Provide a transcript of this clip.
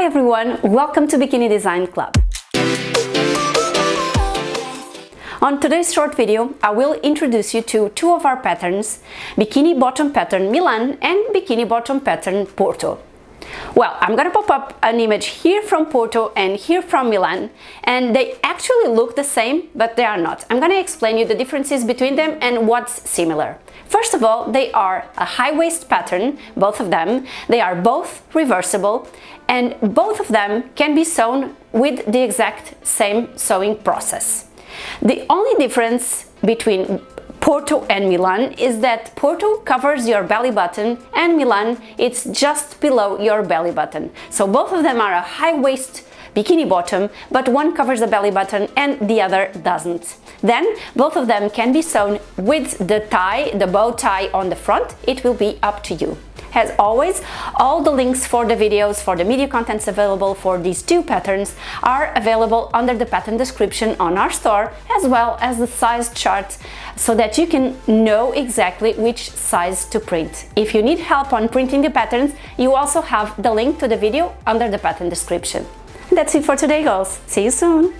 Hi everyone, welcome to Bikini Design Club. On today's short video, I will introduce you to two of our patterns, Bikini Bottom Pattern Milan and Bikini Bottom Pattern Porto. Well, I'm gonna pop up an image here from Porto and here from Milan, and they actually look the same, but they are not. I'm gonna explain you the differences between them and what's similar. First of all, they are a high waist pattern, both of them. They are both reversible, and both of them can be sewn with the exact same sewing process. The only difference between Porto and Milan is that Porto covers your belly button and Milan it's just below your belly button. So both of them are a high waist bikini bottom, but one covers the belly button and the other doesn't. Then both of them can be sewn with the tie, the bow tie on the front. It will be up to you. As always, all the links for the videos, for the media contents available for these two patterns are available under the pattern description on our store, as well as the size chart, so that you can know exactly which size to print. If you need help on printing the patterns, you also have the link to the video under the pattern description. That's it for today, girls. See you soon!